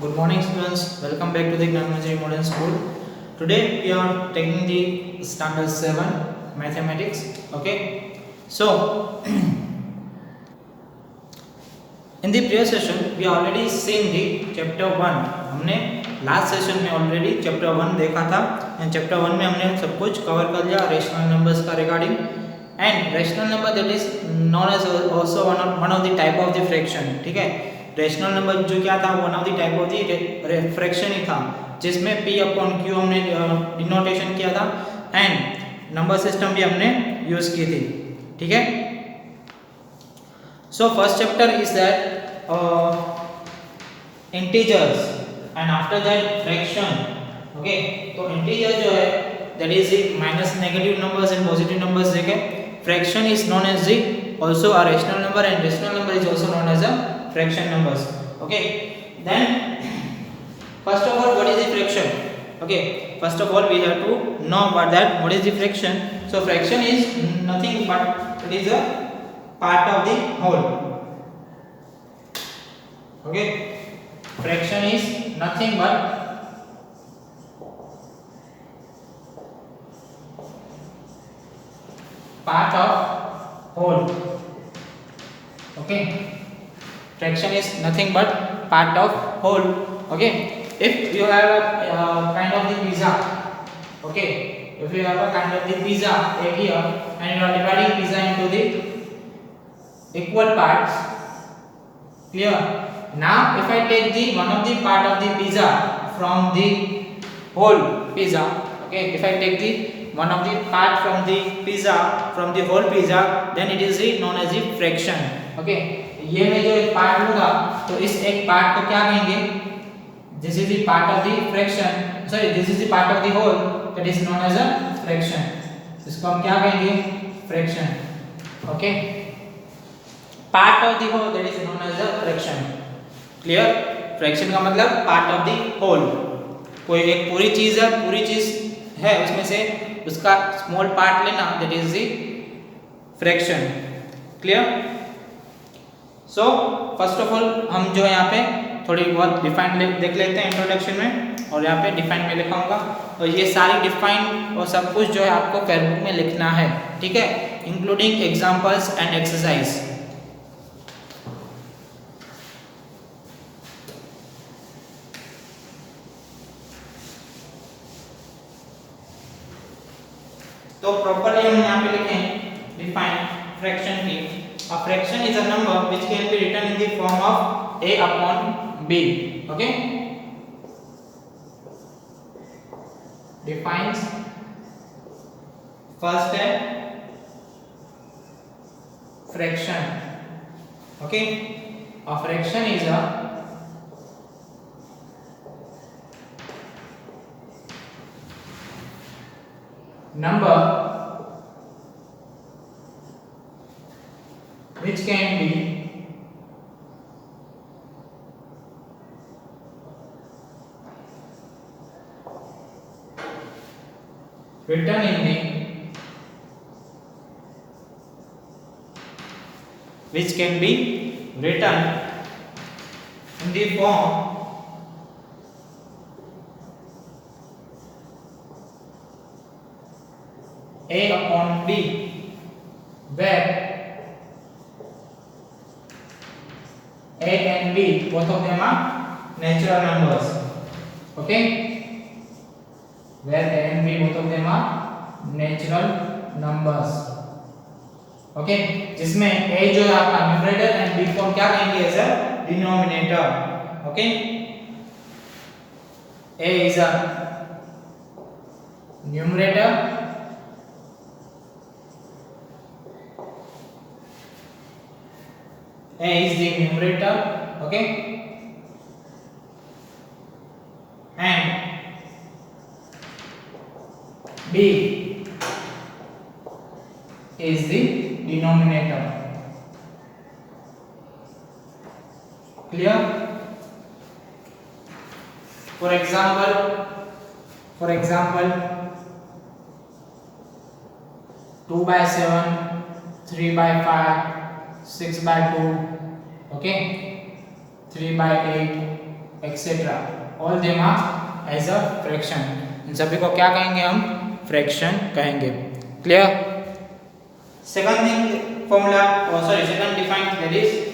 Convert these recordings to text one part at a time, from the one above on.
Good morning, students. Welcome back to the Gnanmanjari Modern School. Today we are taking the standard 7 mathematics. Okay. So in the previous session we already seen the chapter 1. हमने last session में already chapter 1 देखा था and chapter 1 में हमने सब कुछ cover कर लिया रेशनल नंबर्स का regarding and rational number that is known as also one of the type of the fraction. ठीक है, रेशनल नंबर जो क्या था one of the type of the fraction ही था जिसमें p अपॉन q हमने डिनोटेशन किया था एंड नंबर सिस्टम भी हमने यूज की थी. ठीक है, so first chapter is that integers and after that fraction. okay, तो integer जो है that is the minus negative numbers and positive numbers देखे. fraction is known as the also a rational number and rational number is also known as a fraction numbers. okay, then first of all what is the fraction? okay, first of all we have to know about that what is the fraction. So fraction is nothing but it is a part of the whole. okay, fraction is nothing but part of whole. okay, fraction is nothing but part of whole. okay, if you have a kind of the pizza, okay, if you have a kind of the pizza here and you are dividing pizza into the equal parts. clear? Now if I take the one of the part of the pizza from the whole pizza, okay, if I take the one of the part from the pizza from the whole pizza, then it is known as the fraction. okay, ये मैं जो एक part लूंगा तो इस एक part को क्या कहेंगे? This is the part of the fraction, sorry this is the part of the whole that is known as a fraction. इसको हम क्या कहेंगे? Fraction. Okay, part of the whole that is known as a fraction. Clear? Fraction का मतलब part of the whole. कोई एक पूरी चीज है, पूरी चीज है उसमें से उसका स्मॉल पार्ट लेना that is the fraction. Clear? So first of all हम जो है यहाँ पे थोड़ी बहुत डिफाइन देख लेते हैं इंट्रोडक्शन में और यहाँ पे डिफाइन में लिखाऊंगा और ये सारी डिफाइन और सब कुछ जो है आपको फेसबुक में लिखना है. ठीक है, इंक्लूडिंग एग्जांपल्स एंड एक्सरसाइज. तो प्रॉपर्ली हम यहाँ पे लिखें डिफाइन फ्रैक्शन की. A fraction is a number which can be written in the form of a upon b. okay, defines first है fraction. okay, a fraction is a number which can be written in the which can be written in the form a upon b where a and b both of them are natural numbers. okay, where a and b both of them are natural numbers. okay, जिसमें a जो है आपका numerator and b को क्या कहेंगे as a denominator. okay, a is a numerator a is the numerator. okay, and b is the denominator. clear? for example 2 by 7, 3 by 5, 6 by 2, okay, 3 by 8, etcetera, all them are as a fraction. इन सभी को क्या कहेंगे हम? Fraction कहेंगे। Clear? Second thing formula, sorry second define, that is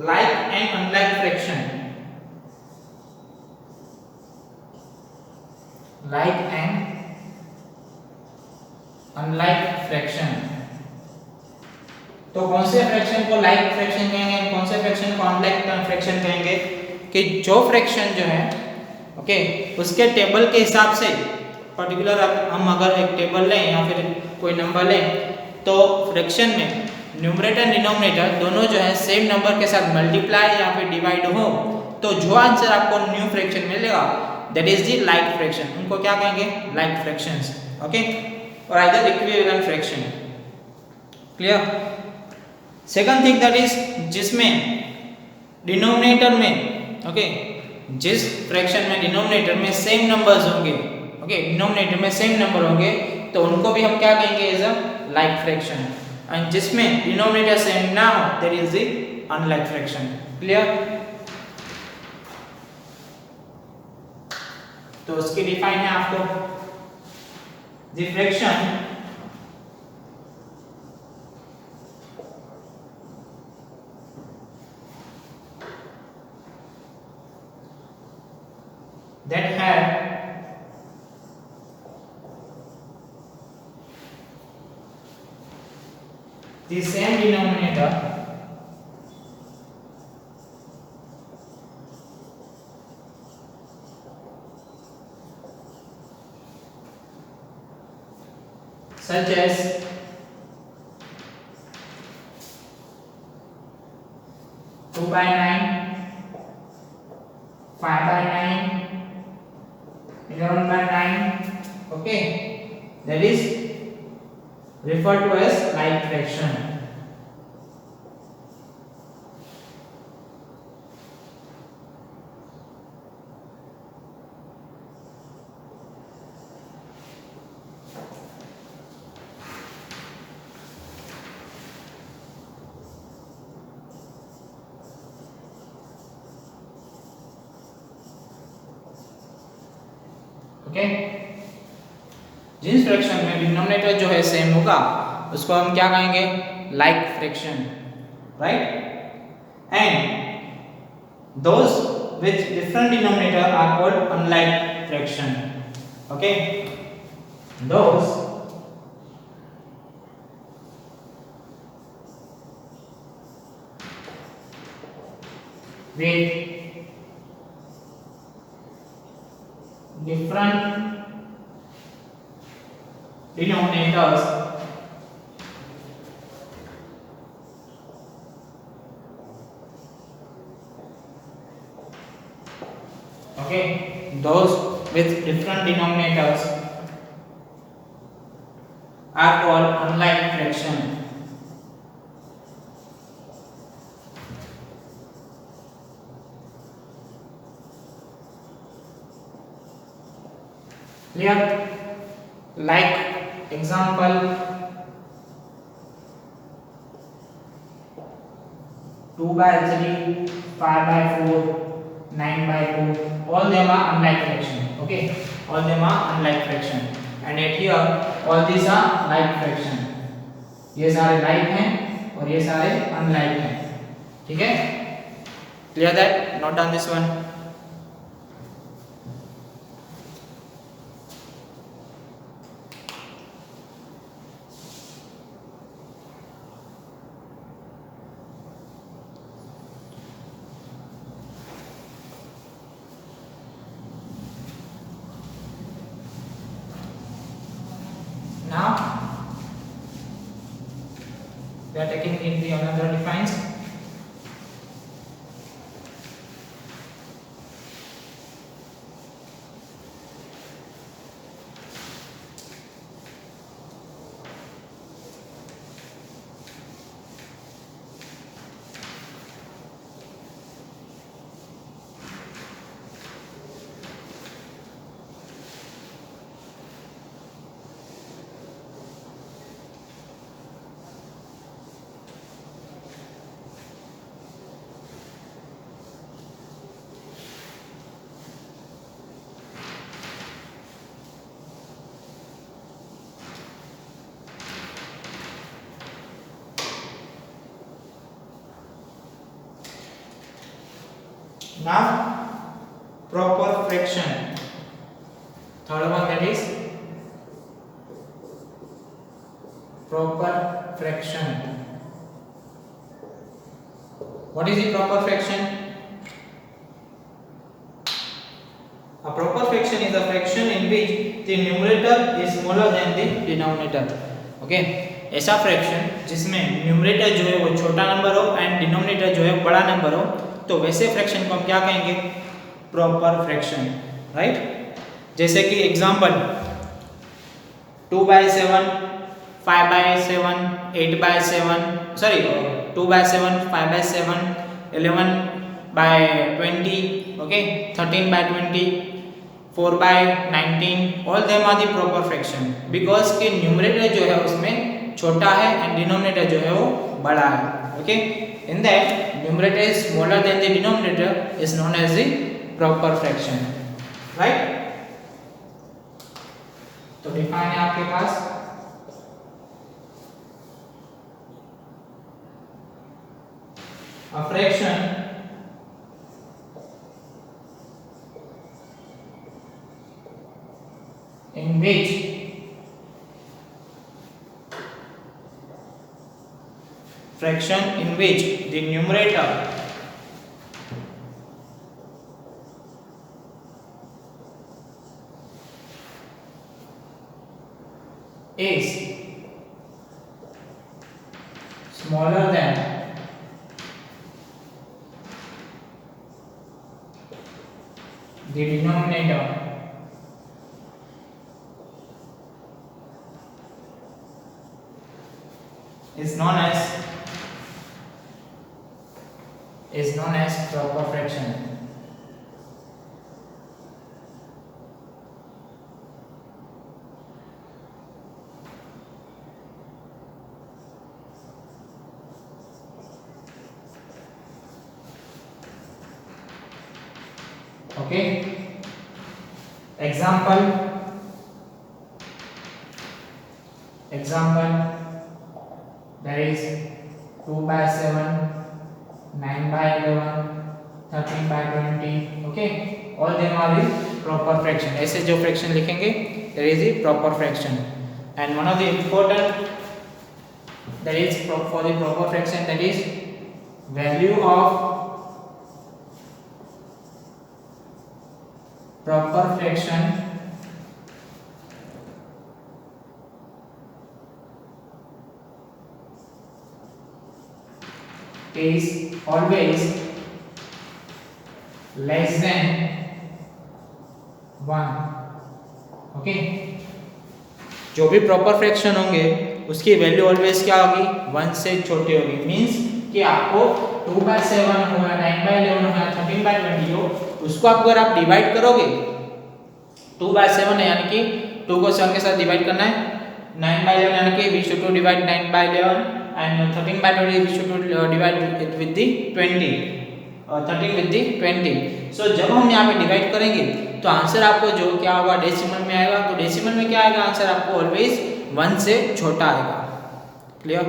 like and unlike fraction, like and unlike fraction। तो कौन से फ्रैक्शन को लाइक फ्रैक्शन कहेंगे, कौन से फ्रैक्शन को अनलाइक फ्रैक्शन कहेंगे? कि जो फ्रैक्शन जो है ओके उसके टेबल के हिसाब से पर्टिकुलर हम अगर एक टेबल लें या फिर कोई नंबर लें तो फ्रैक्शन में न्यूमरेटर डिनोमिनेटर दोनों जो है सेम नंबर के साथ मल्टीप्लाई या फिर डिवाइड हो तो जो आंसर आपको न्यू फ्रैक्शन मिलेगा that is the like fraction. उनको क्या कहेंगे? Like fractions. ओके, और either equivalent fraction. Clear? Second thing that is जिसमें डिनोमिनेटर में ओके जिस फ्रैक्शन में डिनोमिनेटर में सेम नंबर्स होंगे ओके डिनोमिनेटर में सेम नंबर होंगे तो उनको भी हम क्या कहेंगे? As a like fraction. And जिसमें डिनोमिनेटर सेम ना हो that is the unlike fraction. Clear? तो उसकी डिफाइन है आपको the fraction that had the same denominator such as 2/9, 5/9, 11/9, okay, that is referred to as like fraction। Okay, जिस fraction में denominator जो है सेम होगा उसको हम क्या कहेंगे? Like fraction, right? And those with different denominator are called unlike fraction. Okay, those with different denominators okay those with different denominators are called unlike fraction। clear? Like example 2/3, 5/4, 9/2, all them are unlike fraction। okay, all them are unlike fraction and at here all these are like fraction। ये सारे like हैं और ये सारे unlike हैं। ठीक है? clear that? note down this one। Now we are taking in the another defines Now proper fraction. Third one, that is proper fraction. What is the proper fraction? A proper fraction is a fraction in which the numerator is smaller than the denominator. Okay, ऐसा fraction जिसमें numerator जो है वो छोटा number हो and denominator जो है बड़ा नंबर हो, तो वैसे फ्रैक्शन को हम क्या कहेंगे? Proper fraction, right? जैसे कि example 2/7, 5/7, 8/7, sorry 2/7, 5/7, 11/20, okay, 13/20, 4/19, all them are the proper fraction because कि न्यूमरेटर जो है उसमें छोटा है एंड डिनोमिनेटर जो है वो बड़ा है. Okay, in that numerator is smaller than the denominator is known as the proper fraction, right? तो डिफाइन है आपके पास a fraction in which the numerator is smaller than the denominator is known as proper fraction. Okay, example there is 2/7, 9/11, 13/20. Okay, all them are the proper fraction. ऐसे जो fraction लिखेंगे there is the proper fraction. And one of the important that is for the proper fraction, that is value of proper fraction is always less than 1. Okay, जो भी proper fraction होंगे उसकी value always क्या होगी? 1 से छोटी होगी. Means कि आपको 2/7 हो या 9/11 हो या 13/20 हो, उसको आप अगर आप डिवाइड करोगे 2/7 है यानी कि 2 को 7 के साथ डिवाइड करना है, 9/11 यानी कि we should to divide 9/11 and 13/20 we should to divide it with the 20, 13 with the 20. सो जब हम यहाँ पे डिवाइड करेंगे तो आंसर आपको जो क्या होगा? डेसिमल में आएगा. तो डेसिमल में क्या आएगा? आंसर आपको ऑलवेज 1 से छोटा आएगा. क्लियर?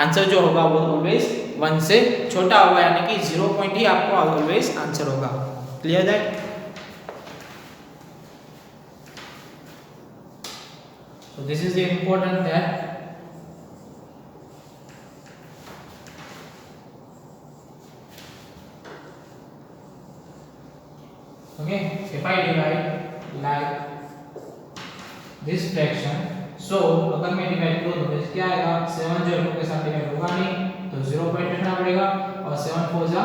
आंसर जो होगा वो ऑलवेज 1 से छोटा होगा, यानी कि 0 पॉइंट ही आपको ऑलवेज आंसर होगा. Clear that? So this is the important that okay, if I divide like this fraction, so अगर मैं डिवाइड करूँ तो क्या आएगा? 7 जो के साथ डिवाइड होगा नहीं, तो 0 पॉइंट रखना पड़ेगा. और 7 4 जा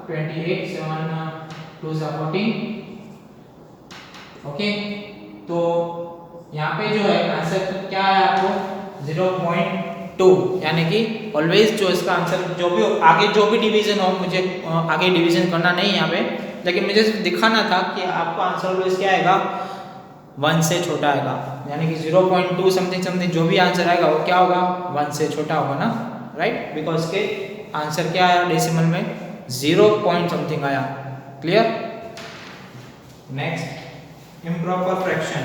28, 7 2 जा 14. ओके, तो यहाँ पे जो है आंसर क्या है आपको? 0.2, यानी कि ऑलवेज जो इसका आंसर जो भी आगे जो भी डिवीजन हो, मुझे आगे डिवीजन करना नहीं है यहाँ पे, लेकिन मुझे सिर्फ दिखाना था कि आपका आंसर ऑलवेज क्या आएगा? 1 से छोटा आएगा. यानी कि 0.2 समथिंग जो भी आंसर आएगा वो क्या होगा? 1 से छोटा होगा ना, राइट? बिकॉज के आंसर क्या आया डेसिमल में? 0 पॉइंट समथिंग आया. Clear? Next, improper fraction.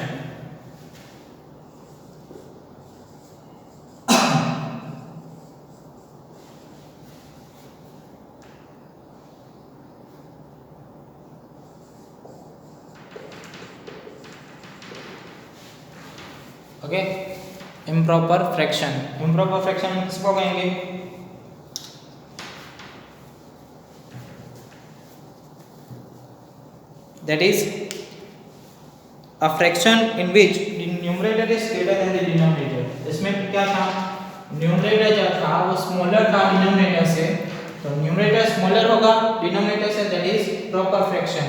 Okay, improper fraction, improper fraction किसको कहेंगे? That is a fraction in which the numerator is greater than the denominator. इसमें क्या था, न्यूमरेटर जो था वो स्मॉलर था डिनोमिनेटर से, तो न्यूमरेटर स्मॉलर होगा डिनोमिनेटर से, दैट इज प्रॉपर फ्रैक्शन।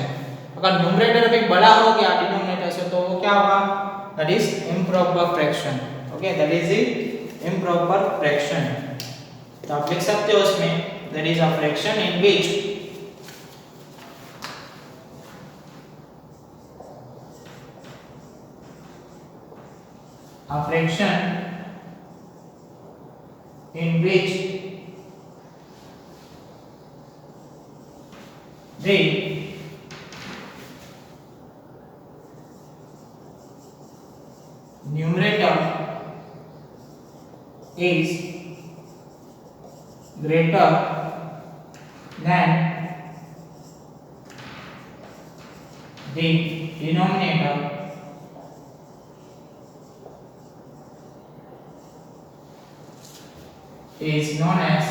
अगर न्यूमरेटर भी बड़ा हो गया डिनोमिनेटर से तो वो क्या होगा, that is improper fraction. Okay, that is the improper fraction. तो आप लिख सकते हो उसमें, that is a fraction in which a fraction in which the numerator is greater than the denominator is known as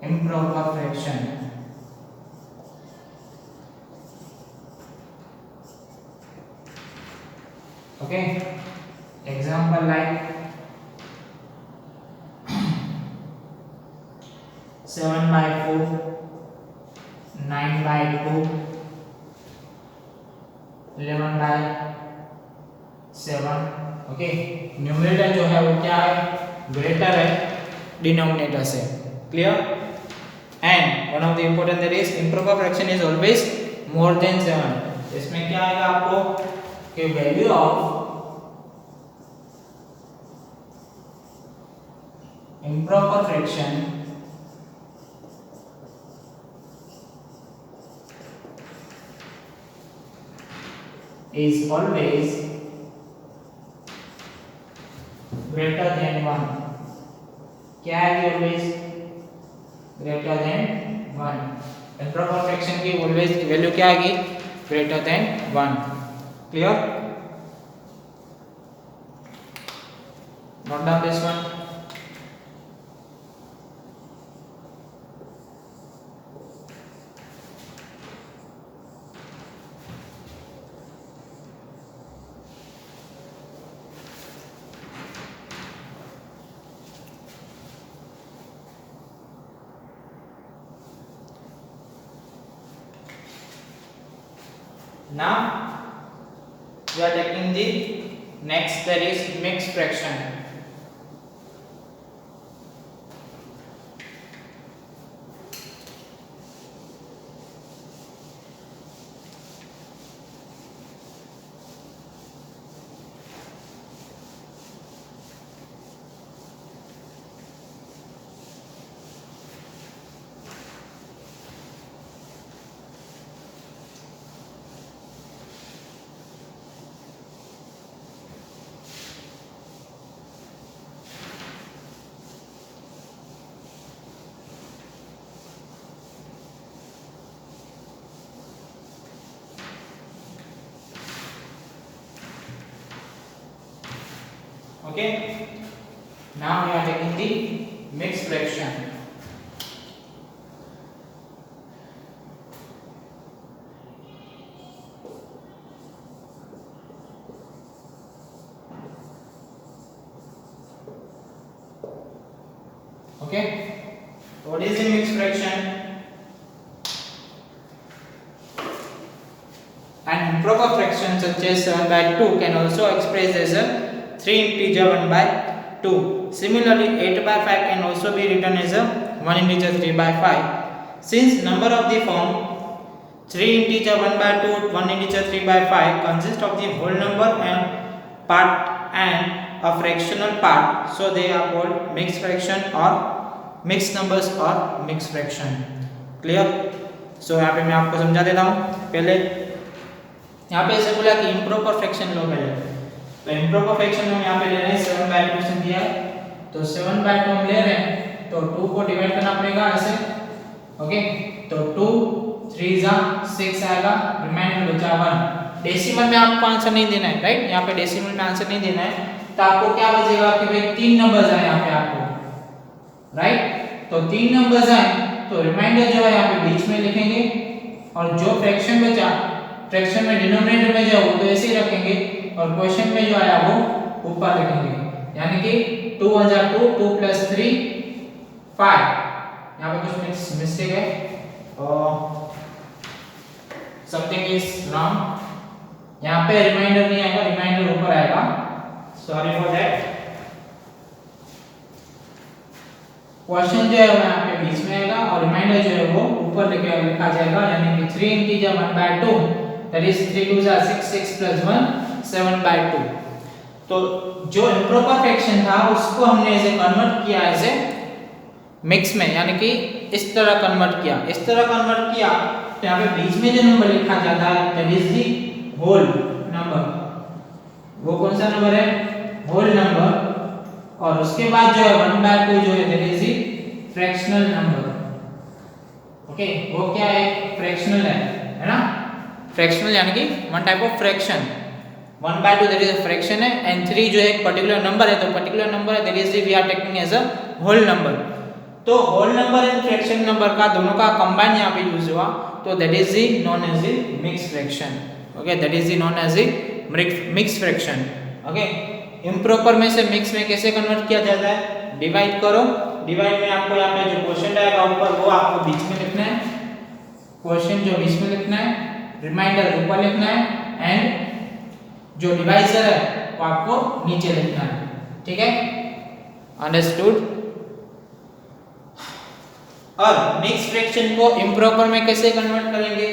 improper fraction। okay, example like 7/4, 9/2, 11/7। Okay, numerator जो है वो क्या है, ग्रेटर है डिनोमिनेटर से। Clear? And one of the important that is improper fraction is always more than 7। इसमें क्या आएगा आपको कि value of improper fraction is always greater than 1। क्या है, always greater than 1। improper fraction की always वैल्यू क्या आएगी, greater than 1। Clear? Note down this one. Now we are taking the next, that is mixed fraction। Okay, now we are taking the mixed fraction। okay, what is the mixed fraction? An improper fraction such as 7/2 can also expressed as a 3 integer 1/2। Similarly, 8/5 can also be written as a 1 integer 3/5। Since number of the form 3 integer 1/2, 1 integer 3/5 consist of the whole number and part and a fractional part, so they are called mixed fraction or mixed numbers or mixed fraction। Clear? So यहाँ पे मैं आपको समझा देता हूँ। पहले यहाँ पे ऐसे बोला कि इम्प्रॉपर फ्रैक्शन लो पहले, तो इम्प्रॉपर फ्रैक्शन में हम यहाँ पे ले रहे हैं 7/2 दिया है, तो 7/2 हम ले रहे हैं तो 2 को डिवाइड करना पड़ेगा ऐसे। ओके, तो 2 3 जा 6 आएगा, रिमाइंडर बचा 1। डेसिमल में आपको आंसर नहीं देना है, राइट, यहाँ पे डेसिमल में आंसर नहीं देना है, तो आपको क्या बचेगा कि भाई 3 नंबर्स आए यहाँ पे आपको, राइट। तो 3 नंबर्स आए तो रिमाइंडर जो है यहाँ पे बीच में लिखेंगे, और जो फ्रैक्शन बचा, फ्रैक्शन में डिनोमिनेटर में जो है वो तो ऐसे ही रखेंगे, और क्वेश्चन में जो आया वो ऊपर लिखेंगे, यानी कि 2 1 जा 2, 2 + 3 5। यहाँ पे कुछ मिस्टेक है, समथिंग इज रॉन्ग, यहाँ पे रिमाइंडर नहीं आएगा, रिमाइंडर ऊपर आएगा, सॉरी फॉर दैट। क्वेश्चन जो है वो यहाँ पे बीच में आएगा, और रिमाइंडर जो है वो ऊपर लिखा जाएगा, यानी कि 3 इंटीजर 1/2, दैट इज 3 2 जा 6, 6 + 1 7/2। तो जो इम्प्रॉपर फ्रैक्शन था उसको हमने इसे कन्वर्ट किया ऐसे मिक्स में, यानी कि इस तरह कन्वर्ट किया, इस तरह कन्वर्ट किया, तो यहाँ पे बीच में जो नंबर लिखा जाता है that is the whole number. वो कौन सा नंबर है? Whole number. और उसके बाद जो है 1/2 जो है that is the fractional number. Okay, वो क्या है? फ्रैक्शनल है ना, फ्रैक्शनल यानी कि one type of fraction. 1/2 that is a fraction है, एंड 3 जो है एक पर्टिकुलर नंबर है, तो पर्टिकुलर नंबर है that is the we are taking as a whole number. तो whole number and fraction number का दोनों का कंबाइन यहाँ पे यूज हुआ, तो that is the known as the mix fraction. Okay, that is the known as the mix fraction. Okay, improper में से मिक्स में कैसे कन्वर्ट किया जाता है? डिवाइड करो, डिवाइड में आपको यहाँ पे जो क्वेश्चन आएगा ऊपर वो आपको बीच में लिखना है, क्वेश्चन जो बीच में लिखना है, रिमाइंडर ऊपर लिखना है, एंड जो डिवाइजर है वो आपको नीचे लिखना है। ठीक है, अंडरस्टूड। और मिक्स फ्रैक्शन को इम्प्रॉपर में कैसे कन्वर्ट करेंगे?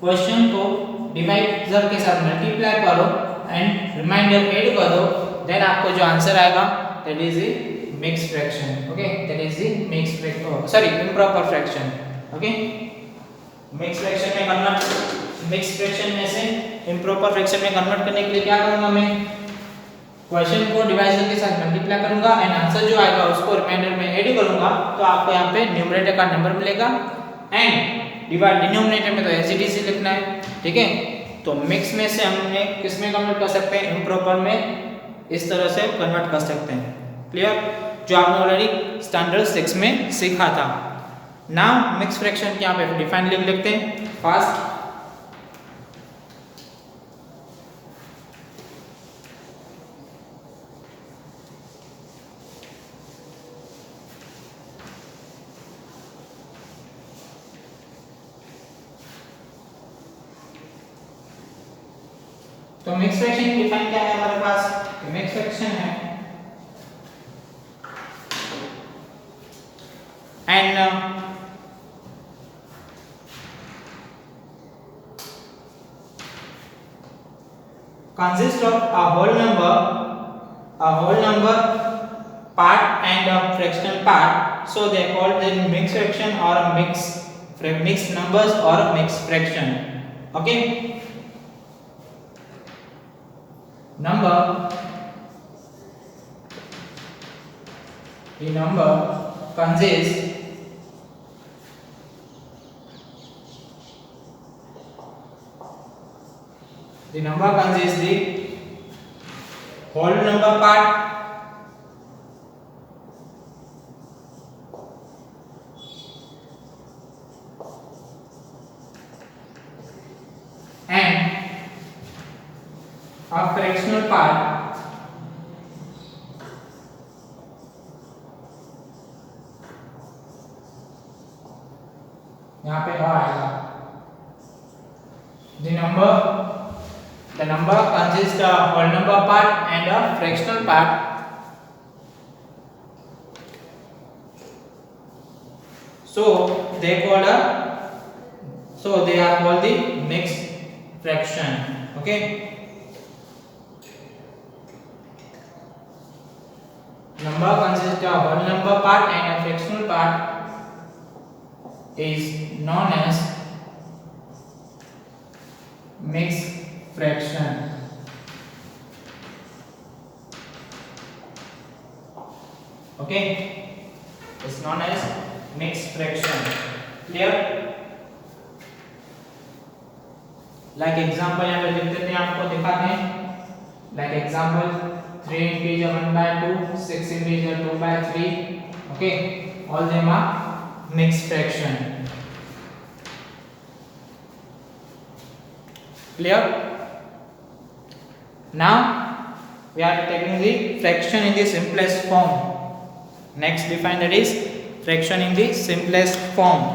क्वेश्चन को डिवाइजर के साथ मल्टीप्लाई करो एंड रिमाइंडर ऐड करो, देन आपको जो आंसर आएगा that is the mix fraction. Okay, that is the mix fraction, sorry improper fraction. Okay, mix fraction में कन्वर्ट, मिक्स फ्रैक्शन में से इम्प्रॉपर फ्रैक्शन में कन्वर्ट करने के लिए क्या करूंगा मैं? क्वेश्चन को डिवाइजर के साथ मल्टीप्लाई करूंगा एंड आंसर जो आएगा उसको रिमाइंडर में ऐड करूंगा, तो आपको यहाँ पे न्यूमरेटर का नंबर मिलेगा, एंड डिनोमिनेटर में तो एज इट इज लिखना है। ठीक है, तो मिक्स में से हमने किस में कन्वर्ट कर सकते हैं? इम्प्रॉपर में इस तरह से कन्वर्ट कर सकते हैं। क्लियर? जो आपने ऑलरेडी स्टैंडर्ड 6 में सीखा था। नाउ मिक्स फ्रैक्शन यहाँ पे डिफाइन लिख लेते हैं फास्ट। तो मिक्स फ्रैक्शन डिफाइन क्या है हमारे पास? मिक्स फ्रैक्शन है and consist of a whole number part and a fractional part, so they call them mixed fraction or mixed numbers or mixed fraction. Okay, the number consists the whole number part and a fractional part यहाँ पे आ आएगा। The number consists of whole number part and a fractional part. So they are called the mixed fraction. Okay. Number consists of whole number part and a fractional part is known as mixed fraction. Okay, it's known as mix fraction. Clear? Like example यहाँ पे लिख देते हैं, आपको दिखाते हैं। Like example 3 integer 1/2, 6 integer 2/3. Okay, all them are mixed fraction. Clear? Now we are taking the fraction in the simplest form. Next define, that is fraction in the simplest form.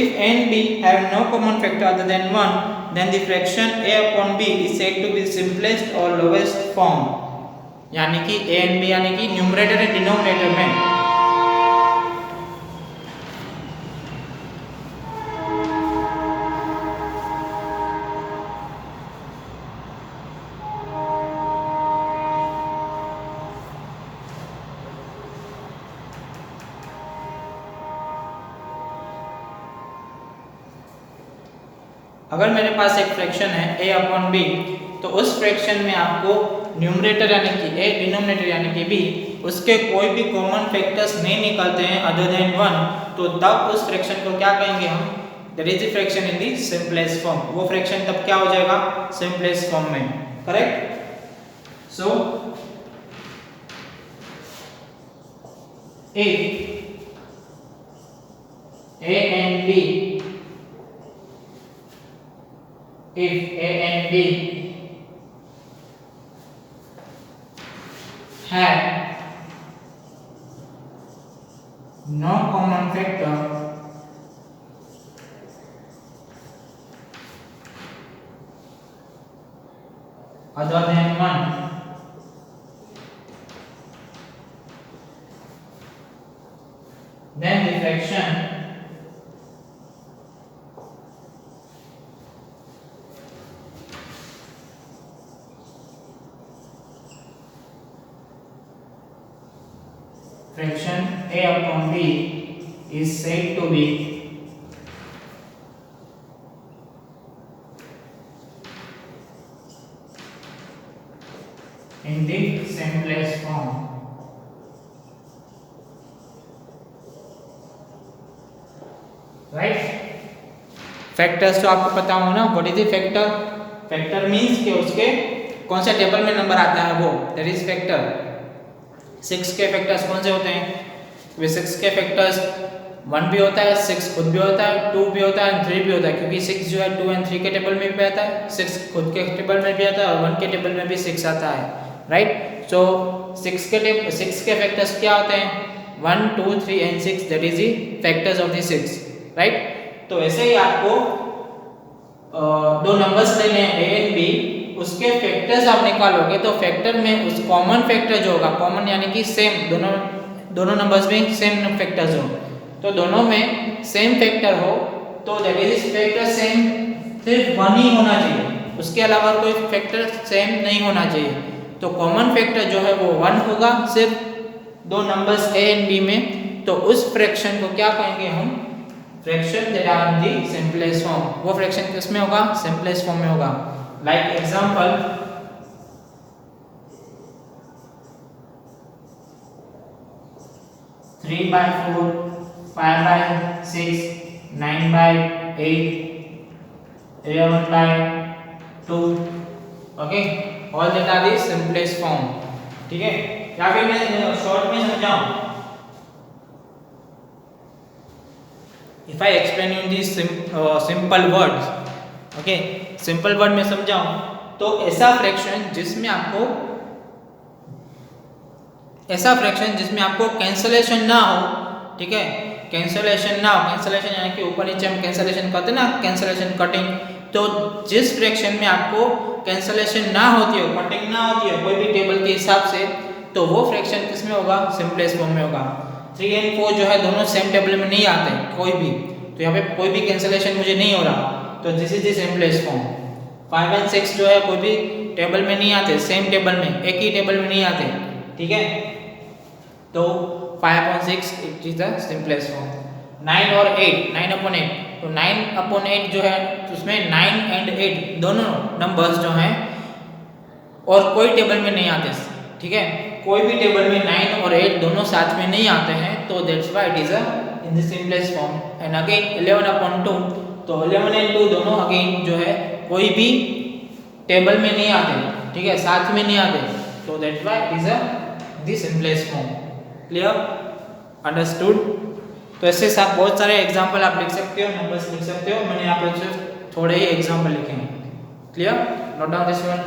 If a and b have no common factor other than 1, then the fraction a upon b is said to be simplest or lowest form. यानी कि a and b यानी कि numerator and denominator में अगर मेरे पास एक fraction है a upon b, तो उस फ्रैक्शन में आपको न्यूमरेटर यानी कि a, डिनोमिनेटर यानी कि b, उसके कोई भी कॉमन फैक्टर्स नहीं निकलते हैं अदर देन 1, तो तब उस फ्रैक्शन को क्या कहेंगे हम? That is the fraction in the simplest form. वो फ्रैक्शन तब क्या हो जाएगा? सिंपलेस्ट फॉर्म में। Correct? So if a and b if a and b have no common factor other than 1, then the fraction a upon b is said to be in the simplest form. Right? Factors तो आपको पता हो ना, what is the factor? Factor means कि उसके कौन से table में नंबर आता है वो, दैट इज फैक्टर। 6 के फैक्टर्स कौन से होते हैं? वे 6 के फैक्टर्स 1 भी होता है, 6 खुद भी होता है, 2 भी होता है, 3 भी होता है, क्योंकि 6 जो है 2 एंड 3 के टेबल में भी आता है, 6 खुद के टेबल में भी आता है और 1 के टेबल में भी 6 आता है। राइट? सो 6 के फैक्टर्स क्या होते हैं? 1 2 3 and 6, that is the factors of the 6। Right? तो ऐसे ही आपको दो नंबर्स लेने हैं a एंड b, उसके फैक्टर्स आप निकालोगे तो फैक्टर में उस कॉमन फैक्टर जो होगा, कॉमन यानी कि सेम, दोनों नंबर्स में सेम फैक्टर्स हो, तो दोनों में सेम फैक्टर हो तो दैट इज फैक्टर सेम सिर्फ 1 ही होना चाहिए, उसके अलावा कोई फैक्टर सेम नहीं होना चाहिए। तो कॉमन फैक्टर जो है वो 1 होगा सिर्फ दो नंबर्स a एंड b में, तो उस फ्रैक्शन को क्या कहेंगे हम? Fraction that are in the simplest form. वो फ्रैक्शन किस में होगा? सिंपलेस्ट फॉर्म में होगा। Like example 3/4, 5/6, 9/8, 11/2। Okay, all that are the simplest form. ठीक है? या फिर मैं शॉर्ट में समझाऊं, if I explain you in these simple words, okay, simple word में समझाऊं तो ऐसा फ्रैक्शन जिसमें आपको कैंसलेशन ना हो, ठीक है, कैंसलेशन ना हो, कैंसलेशन यानी कि ऊपर नीचे हम कैंसलेशन करते हैं ना, कैंसलेशन कटिंग, तो जिस फ्रैक्शन में आपको कैंसलेशन ना होती हो, कटिंग ना होती है कोई भी टेबल के हिसाब से, तो वो फ्रैक्शन किस में होगा? सिंपलेस्ट फॉर्म में होगा। 3 एंड 4 जो है दोनों सेम टेबल में नहीं आते कोई भी, तो यहाँ पे कोई भी कैंसलेशन मुझे नहीं हो रहा, तो this is the simplest form. 5 and 6 जो है कोई भी टेबल में नहीं आते, सेम टेबल में, एक ही टेबल में नहीं आते, ठीक है। तो 5/6 it is the simplest form. 9 और 8, 9/8, तो 9/8 जो है उसमें 9 एंड 8 दोनों नंबर्स जो हैं और कोई टेबल में नहीं आते, ठीक है, कोई भी टेबल में 9 और 8 दोनों साथ में नहीं आते हैं, तो that's why it is a in the simplest form. And again 11/2, तो 11 एंड 2 दोनों अगेन जो है कोई भी टेबल में नहीं आते, ठीक है, साथ में नहीं आते, तो that's why it is a the simplest form. Clear, understood. तो ऐसे साथ बहुत सारे एग्जांपल आप लिख सकते हो, नंबर्स लिख सकते हो, मैंने यहाँ पे सिर्फ थोड़े ही एग्जांपल लिखे हैं। Clear, note down this one.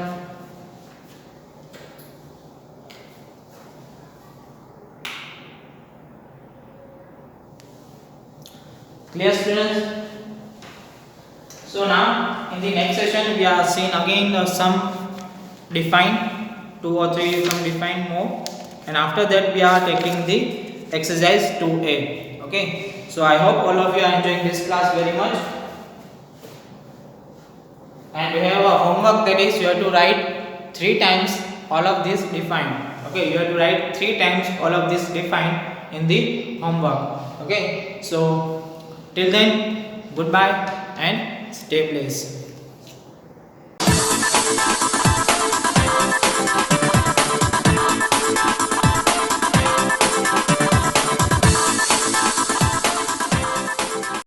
Clear, students? So now in the next session we are seeing again some define, 2 or 3 some define more, and after that we are taking the exercise 2A. Okay, so I hope all of you are enjoying this class very much, and we have a homework, that is you have to write 3 times all of this define. Okay, you have to write 3 times all of this define in the homework. Okay, so till then, goodbye and stay blessed.